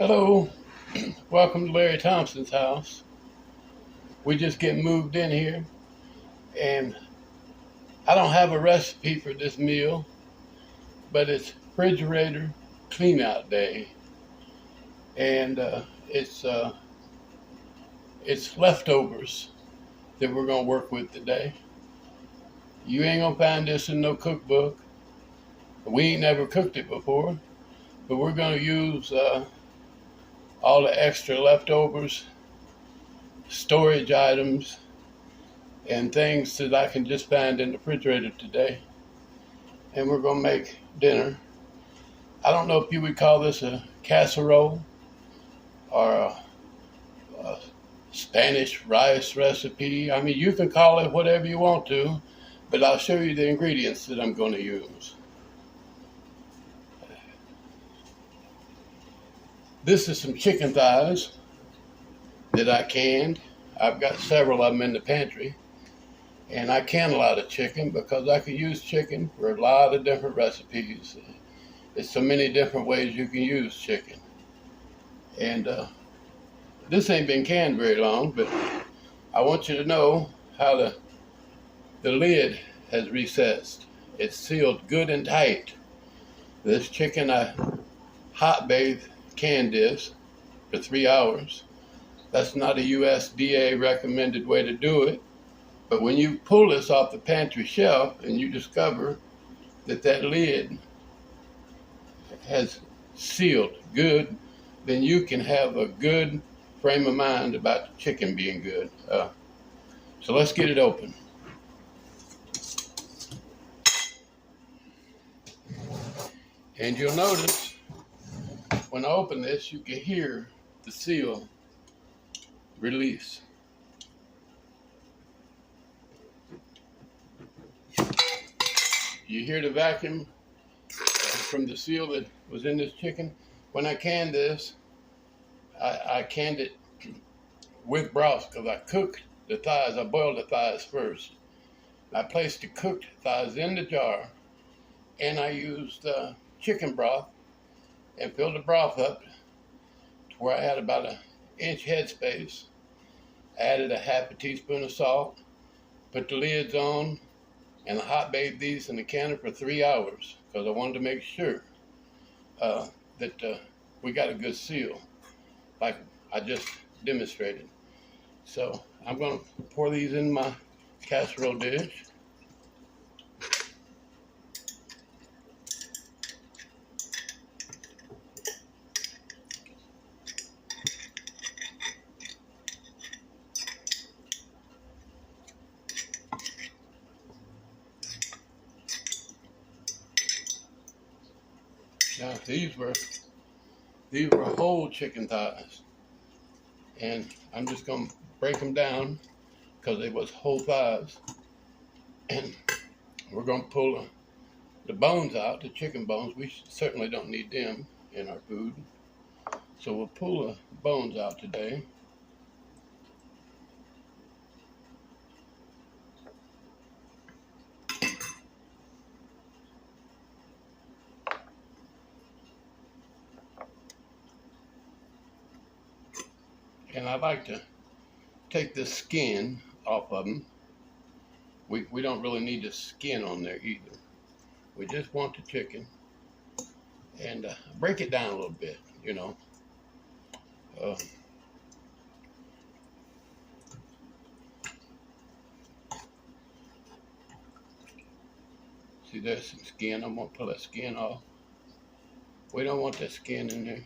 Hello, welcome to Larry Thompson's house. We just get moved in here, and I don't have a recipe for this meal, but it's refrigerator clean out day, and it's leftovers that we're gonna work with today. You ain't gonna find this in no cookbook. We ain't never cooked it before, but we're gonna use all the extra leftovers, storage items, and things that I can just find in the refrigerator today. And we're going to make dinner. I don't know if you would call this a casserole or a Spanish rice recipe. I mean, you can call it whatever you want to, but I'll show you the ingredients that I'm going to use. This is some chicken thighs that I canned. I've got several of them in the pantry. And I can a lot of chicken because I can use chicken for a lot of different recipes. There's so many different ways you can use chicken. And this ain't been canned very long, but I want you to know how the lid has recessed. It's sealed good and tight. This chicken, I hot bathed canned this for 3 hours. That's not a USDA recommended way to do it. But when you pull this off the pantry shelf and you discover that that lid has sealed good, then you can have a good frame of mind about the chicken being good. So let's get it open. And you'll notice when I open this, you can hear the seal release. You hear the vacuum from the seal that was in this chicken. When I canned this, I canned it with broth because I cooked the thighs. I boiled the thighs first. I placed the cooked thighs in the jar, and I used chicken broth and filled the broth up to where I had about an inch headspace. Added a half a teaspoon of salt, put the lids on, and I hot bathed these in the canner for 3 hours because I wanted to make sure that we got a good seal, like I just demonstrated. So I'm going to pour these in my casserole dish. Now these were whole chicken thighs, and I'm just gonna break them down because they was whole thighs, and we're gonna pull the bones out, the chicken bones. We certainly don't need them in our food, so we'll pull the bones out today. And I like to take the skin off of them. We don't really need the skin on there either. We just want the chicken. And break it down a little bit, you know. See, there's some skin. I'm going to pull that skin off. We don't want that skin in there.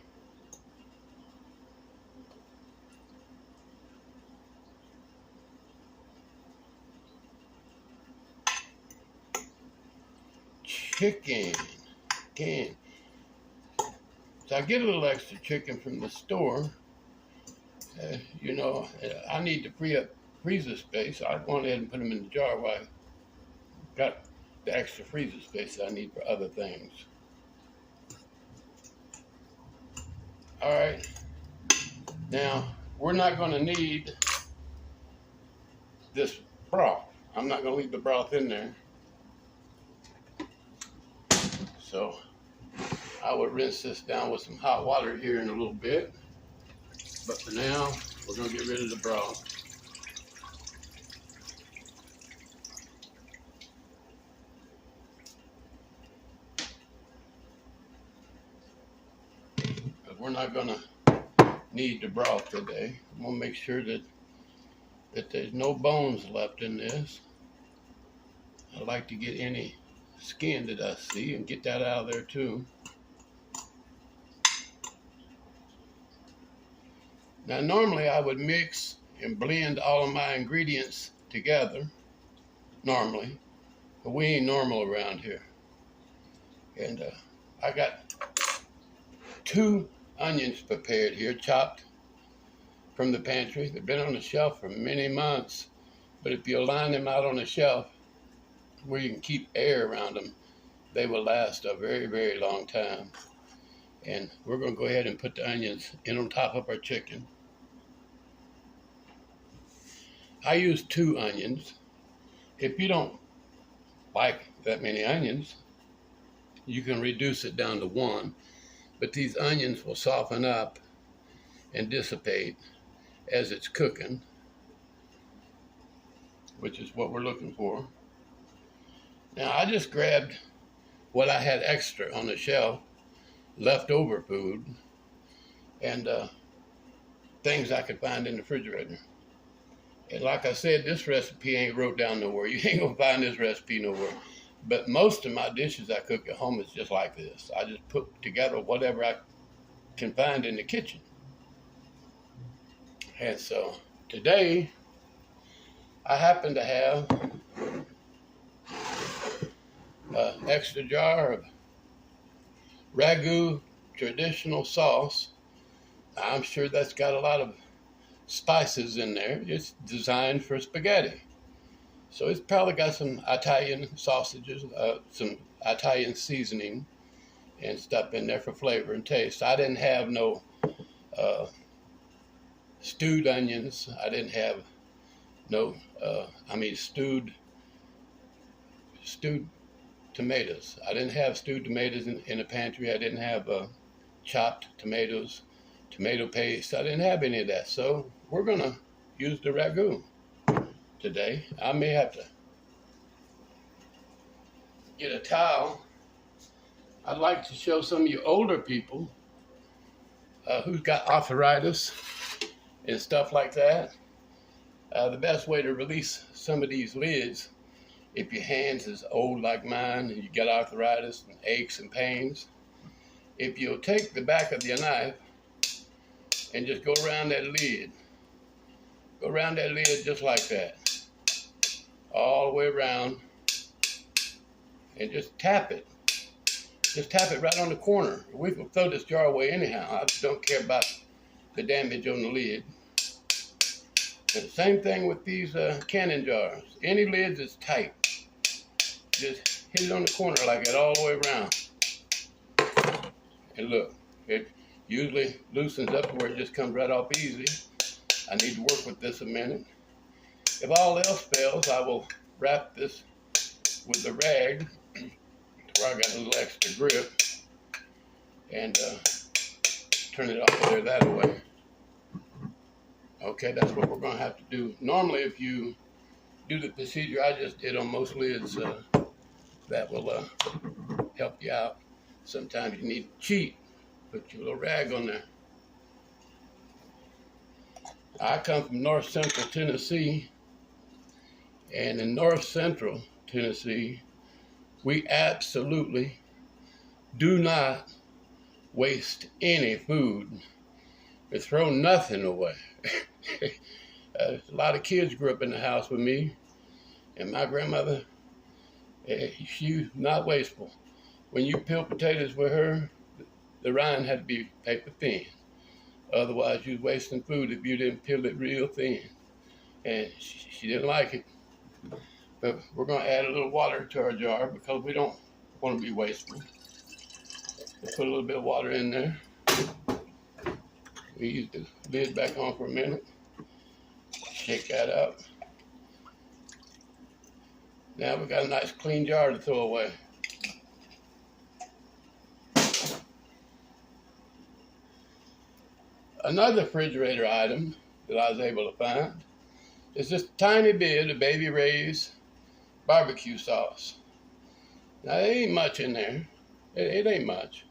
Chicken can. So I get a little extra chicken from the store. You know, I need to free up freezer space. I went ahead and put them in the jar while I got the extra freezer space that I need for other things. All right. Now, we're not going to need this broth. I'm not going to leave the broth in there. So I will rinse this down with some hot water here in a little bit. But for now, we're going to get rid of the broth. But we're not going to need the broth today. I'm going to make sure that there's no bones left in this. I like to get any skin that I see and get that out of there too. Now normally I would mix and blend all of my ingredients together, normally, but we ain't normal around here. And I got 2 onions prepared here, chopped from the pantry. They've been on the shelf for many months, but if you line them out on the shelf where you can keep air around them, they will last a very, very long time. And we're going to go ahead and put the onions in on top of our chicken. I use 2 onions. If you don't like that many onions, you can reduce it down to 1. But these onions will soften up and dissipate as it's cooking, which is what we're looking for. Now I just grabbed what I had extra on the shelf, leftover food, and things I could find in the refrigerator. And like I said, this recipe ain't wrote down nowhere. You ain't gonna find this recipe nowhere. But most of my dishes I cook at home is just like this. I just put together whatever I can find in the kitchen. And so today, I happen to have an extra jar of Ragu traditional sauce. I'm sure that's got a lot of spices in there. It's designed for spaghetti. So it's probably got some Italian sausages, some Italian seasoning and stuff in there for flavor and taste. I didn't have no stewed onions. I didn't have no, stewed tomatoes. I didn't have stewed tomatoes in the pantry. I didn't have chopped tomatoes, tomato paste. I didn't have any of that. So we're gonna use the ragu today. I may have to get a towel. I'd like to show some of you older people who's got arthritis and stuff like that. The best way to release some of these lids, if your hands is old like mine and you got arthritis and aches and pains, if you'll take the back of your knife and just go around that lid just like that, all the way around, and just tap it. Just tap it right on the corner. We can throw this jar away anyhow. I don't care about the damage on the lid. And the same thing with these canning jars. Any lid that's tight, just hit it on the corner like that all the way around. And look, it usually loosens up to where it just comes right off easy. I need to work with this a minute. If all else fails, I will wrap this with the rag where I got a little extra grip and turn it off of there that way. Okay, that's what we're going to have to do. Normally, if you do the procedure I just did on most lids, that will help you out. Sometimes you need to cheat. Put your little rag on there. I come from North Central Tennessee, and in North Central Tennessee, we absolutely do not waste any food. We throw nothing away. A lot of kids grew up in the house with me, and my grandmother, she was not wasteful. When you peel potatoes with her, the rind had to be paper thin. Otherwise, you was wasting food if you didn't peel it real thin. And she didn't like it. But we're going to add a little water to our jar because we don't want to be wasteful. We'll put a little bit of water in there. We use the lid back on for a minute. Shake that up. Now we got a nice clean jar to throw away. Another refrigerator item that I was able to find is this tiny bit of Baby Ray's barbecue sauce. Now, there ain't much in there. It ain't much.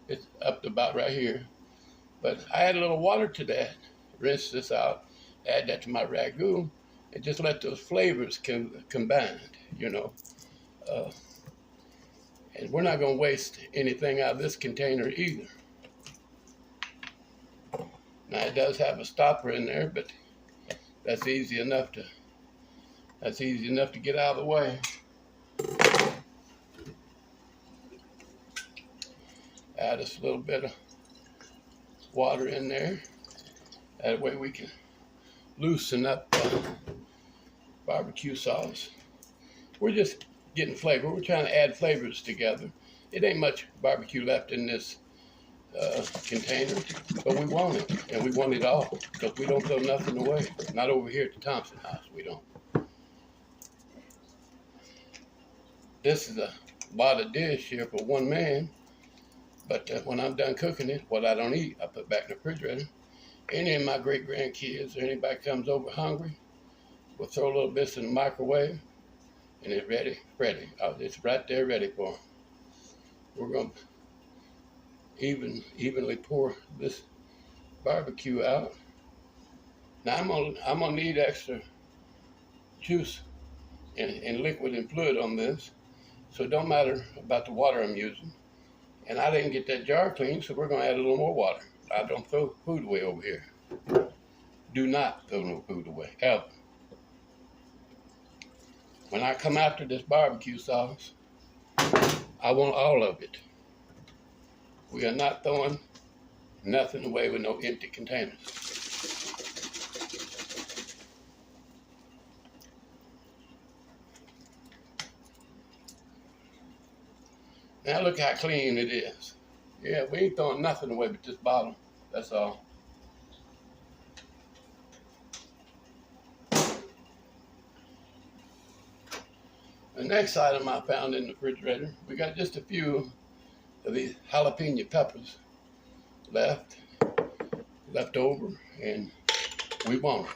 It's up to about right here. But I add a little water to that, rinse this out, add that to my ragu, and just let those flavors combine, you know. And we're not going to waste anything out of this container either. Now, it does have a stopper in there, but that's easy enough to get out of the way. Add us a little bit of water in there. That way we can loosen up barbecue sauce. We're just getting flavor. We're trying to add flavors together. It ain't much barbecue left in this container, but we want it, and we want it all, because we don't throw nothing away. Not over here at the Thompson house, we don't. This is a lot of dish here for one man, but when I'm done cooking it, what I don't eat, I put back in the refrigerator. Any of my great-grandkids or anybody comes over hungry, we'll throw a little bit in the microwave, and it's ready. It's right there ready for them. We're going to evenly pour this barbecue out. Now I'm gonna need extra juice and liquid and fluid on this, so it don't matter about the water I'm using. And I didn't get that jar clean, so we're gonna add a little more water. I don't throw food away over here. Do not throw no food away, ever. When I come after this barbecue sauce, I want all of it. We are not throwing nothing away with no empty containers. Now look how clean it is. Yeah, we ain't throwing nothing away but this bottom. That's all. The next item I found in the refrigerator, we got just a few of these jalapeno peppers left over, and we want them,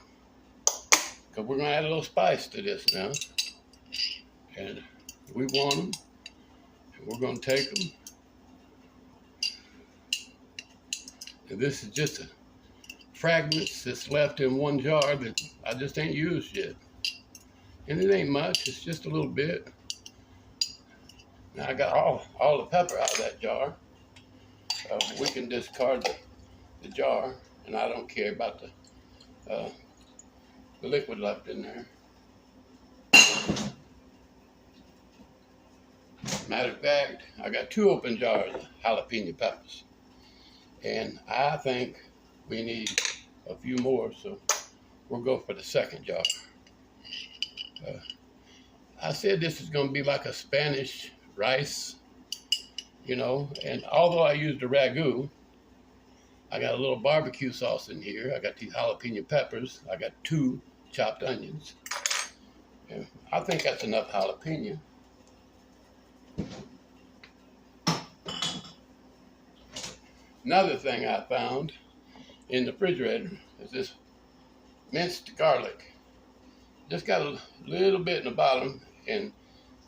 because we're going to add a little spice to this now, and we want them, and we're going to take them, and this is just a fragments that's left in one jar that I just ain't used yet, and it ain't much, it's just a little bit. Now I got all the pepper out of that jar. We can discard the jar, and I don't care about the liquid left in there. Matter of fact, I got 2 open jars of jalapeno peppers, and I think we need a few more, so we'll go for the second jar. I said this is going to be like a Spanish rice, you know, and although I used a ragu, I got a little barbecue sauce in here. I got these jalapeno peppers. I got 2 chopped onions. And I think that's enough jalapeno. Another thing I found in the refrigerator is this minced garlic. Just got a little bit in the bottom, and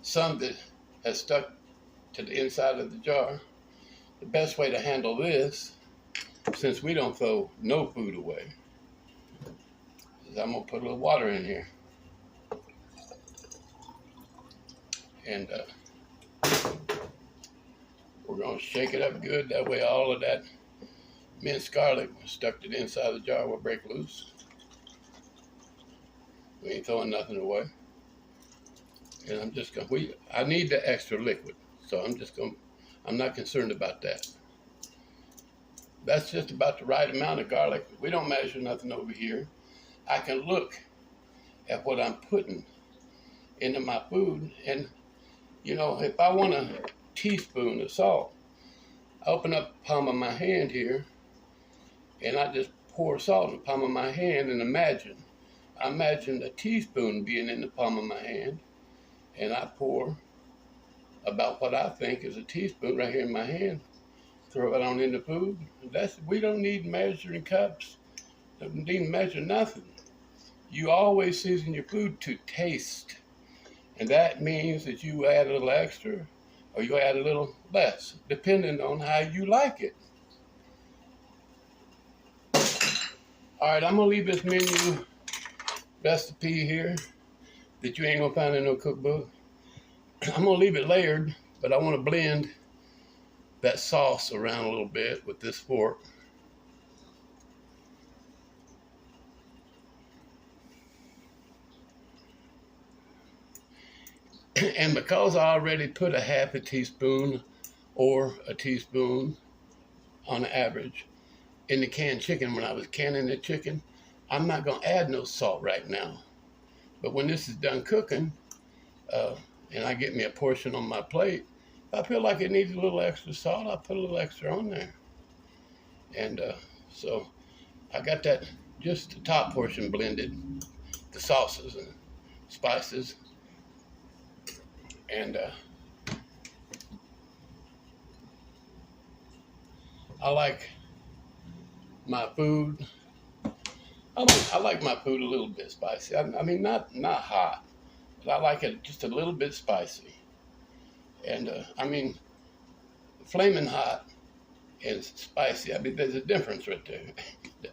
some that has stuck to the inside of the jar. The best way to handle this, since we don't throw no food away, is I'm going to put a little water in here. And we're going to shake it up good. That way all of that minced garlic stuck to the inside of the jar will break loose. We ain't throwing nothing away. And I'm just going to, I need the extra liquid. So I'm not concerned about that. That's just about the right amount of garlic. We don't measure nothing over here. I can look at what I'm putting into my food. And, you know, if I want a teaspoon of salt, I open up the palm of my hand here, and I just pour salt in the palm of my hand and I imagine a teaspoon being in the palm of my hand, and I pour about what I think is a teaspoon right here in my hand throw it on in the food. We don't need measuring cups. Don't need to measure nothing. You always season your food to taste. And that means that you add a little extra or you add a little less, depending on how you like it. All right, I'm gonna leave this menu recipe here that you ain't gonna find in no cookbook. I'm gonna leave it layered, but I wanna blend that sauce around a little bit with this fork. And because I already put a half a teaspoon or a teaspoon on average in the canned chicken when I was canning the chicken, I'm not gonna add no salt right now. But when this is done cooking, and I get me a portion on my plate, if I feel like it needs a little extra salt, I'll put a little extra on there. And so I got that, just the top portion blended, the sauces and spices. And I like my food. I like my food a little bit spicy. I mean, not hot, but I like it just a little bit spicy. And I mean, flaming hot and spicy. I mean, there's a difference right there.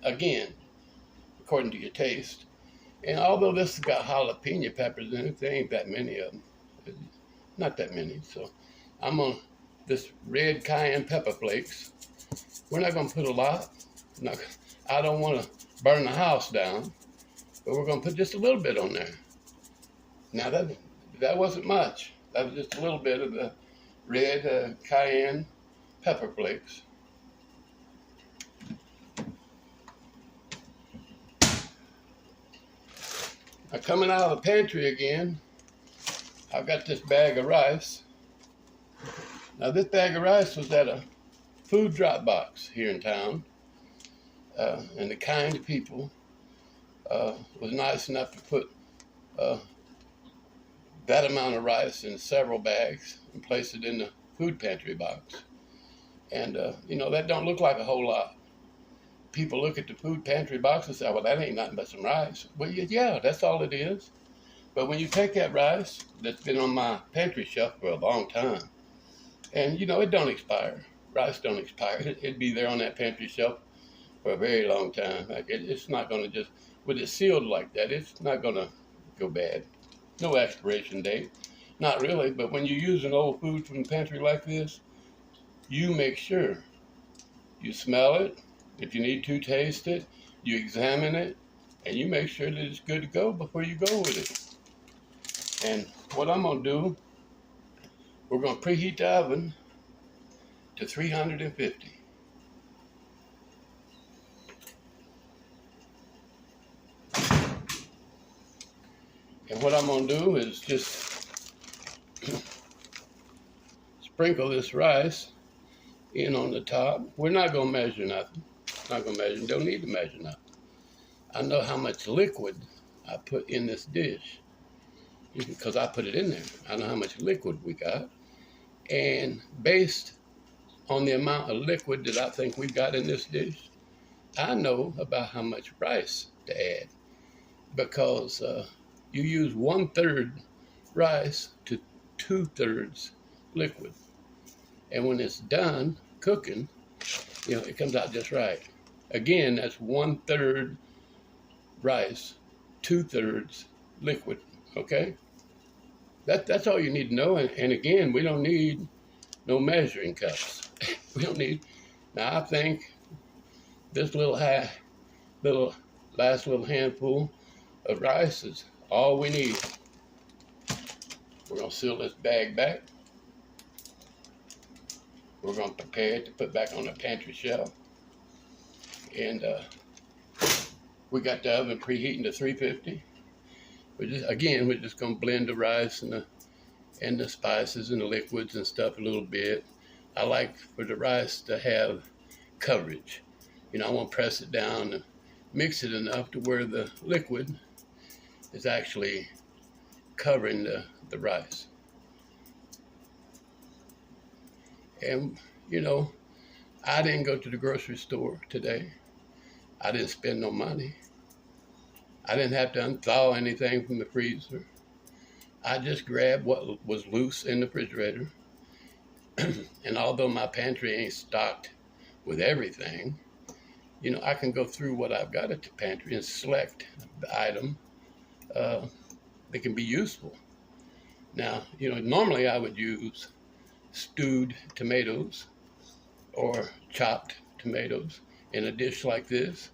Again, according to your taste. And although this has got jalapeno peppers in it, there ain't that many of them. Not that many. So I'm on this red cayenne pepper flakes. We're not going to put a lot. I don't want to burn the house down, but we're going to put just a little bit on there. Now that wasn't much. That was just a little bit of the red cayenne pepper flakes. Now coming out of the pantry again, I've got this bag of rice. Now this bag of rice was at a food drop box here in town. And the kind people was nice enough to put that amount of rice in several bags and place it in the food pantry box. And, you know, that don't look like a whole lot. People look at the food pantry box and say, well, that ain't nothing but some rice. Well, yeah, that's all it is. But when you take that rice that's been on my pantry shelf for a long time, and, you know, it don't expire. Rice don't expire. It'd be there on that pantry shelf for a very long time. It's not going to just, with it sealed like that, it's not going to go bad. No expiration date. Not really, but when you use an old food from the pantry like this, you make sure you smell it. If you need to taste it, you examine it, and you make sure that it's good to go before you go with it. And what I'm going to do, we're going to preheat the oven to 350. And what I'm going to do is just sprinkle this rice in on the top. We're not going to measure nothing. Not going to measure. Don't need to measure nothing. I know how much liquid I put in this dish because I put it in there. I know how much liquid we got. And based on the amount of liquid that I think we've got in this dish, I know about how much rice to add because you use 1/3 rice to 2/3 liquid. And when it's done cooking, you know, it comes out just right. Again, that's 1/3 rice, 2/3 liquid, okay? That's all you need to know. And again, we don't need no measuring cups. We don't need, now I think this last little handful of rice is all we need. We're gonna seal this bag back. We're gonna prepare it to put back on the pantry shelf. And we got the oven preheating to 350. We're just gonna blend the rice and the spices and the liquids and stuff a little bit. I like for the rice to have coverage. You know, I want to press it down and mix it enough to where the liquid is actually covering the rice. And, you know, I didn't go to the grocery store today. I didn't spend no money. I didn't have to unthaw anything from the freezer. I just grabbed what was loose in the refrigerator. And although my pantry ain't stocked with everything, I can go through what I've got at the pantry and select the item that can be useful. Now, normally I would use stewed tomatoes or chopped tomatoes in a dish like this,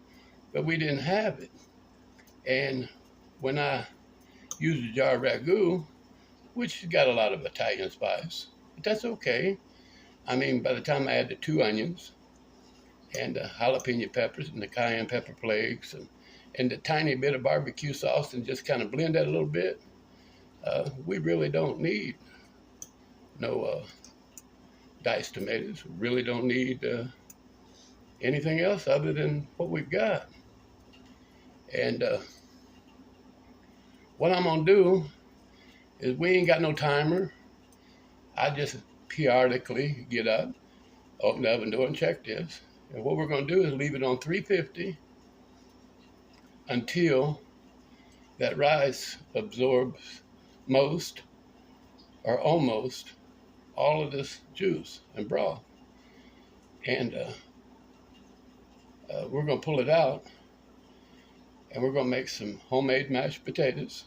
but we didn't have it. And when I used a jar of ragu, which has got a lot of Italian spice, but that's okay. I mean, by the time I add the 2 onions and the jalapeno peppers and the cayenne pepper flakes and the tiny bit of barbecue sauce and just kind of blend that a little bit, we really don't need no diced tomatoes. We really don't need anything else other than what we've got. And what I'm going to do is, we ain't got no timer. I just periodically get up, open the oven door, and check this. And what we're going to do is leave it on 350 until that rice absorbs most or almost all of this juice and broth. And we're going to pull it out, and we're going to make some homemade mashed potatoes.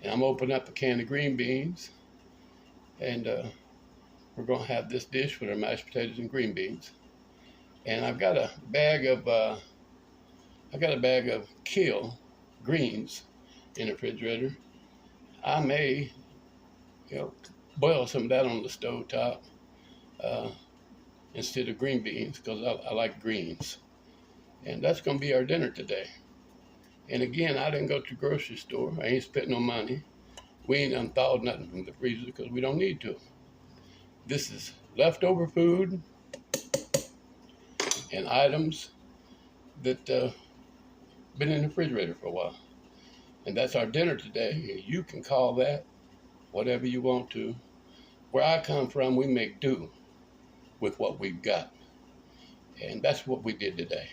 And I'm opening up a can of green beans, and we're going to have this dish with our mashed potatoes and green beans. And I've got a bag of kale greens in the refrigerator. I may, boil some of that on the stove top instead of green beans, because I like greens. And that's going to be our dinner today. And again, I didn't go to the grocery store. I ain't spent no money. We ain't unthawed nothing from the freezer because we don't need to. This is leftover food and items that been in the refrigerator for a while. And that's our dinner today. You can call that whatever you want to. Where I come from, we make do with what we've got. And that's what we did today.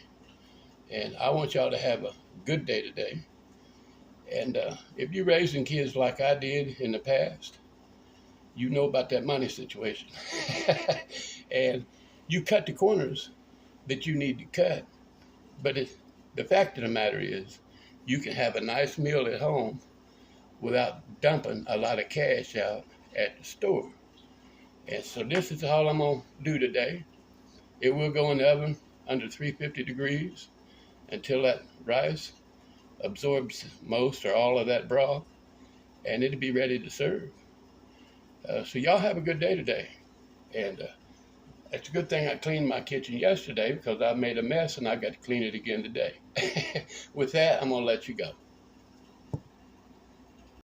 And I want y'all to have a good day today. And if you're raising kids like I did in the past, you know about that money situation. And you cut the corners that you need to cut. But the fact of the matter is, you can have a nice meal at home without dumping a lot of cash out at the store. And so this is all I'm going to do today. It will go in the oven under 350 degrees until that rice absorbs most or all of that broth, and it'll be ready to serve. So y'all have a good day today. And it's a good thing I cleaned my kitchen yesterday, because I made a mess and I got to clean it again today. With that, I'm going to let you go.